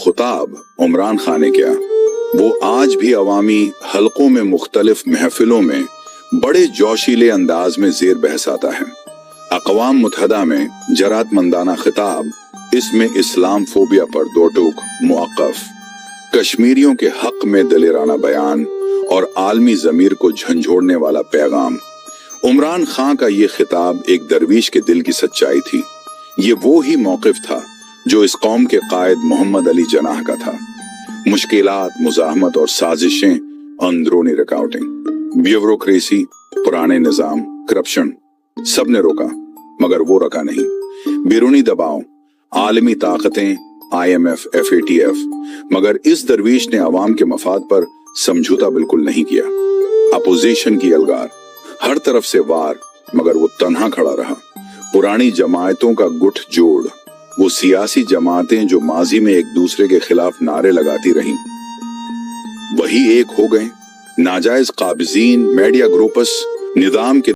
खुताब उमरान खान ने किया वो आज भी अवामी हलकों में मुख्तलिफ महफिलों में बड़े जोशीले अंदाज में जेर बहस आता है। अक़वाम मुत्तहिदा में जरातमंदाना खिताब, इसमें इस्लाम फोबिया पर दो टूक मुअक्कफ, कश्मीरियों के हक में दलेराना बयान और आलमी ज़मीर को झंझोड़ने वाला पैगाम। उमरान खान का ये खिताब एक दरवीश के दिल की सच्चाई थी। ये वो ही मौक़िफ़ था जो इस कौम के कायद मोहम्मद अली जनाह का था। मुश्किलात, मुज़ाहमत और साजिशें, अंदरूनी रुकावटें, ब्यूरोक्रेसी, पुराने निज़ाम, करप्शन, सब ने रोका मगर वो रखा नहीं। बैरूनी दबाव, आलमी ताकतें, IMF, FATF, मगर इस दरवीश ने अवाम के मफाद पर समझौता बिल्कुल नहीं किया। अपोजिशन की अलगार, हर तरफ से वार, मगर वो तन्हा खड़ा रहा। पुरानी जमायतों का गुठ जोड़, वो सियासी जमातें जो माजी में एक दूसरे के खिलाफ नारे लगाती रहीं, वही एक हो गए। नाजायज काबिजीन, मीडिया ग्रुप्स, निजाम के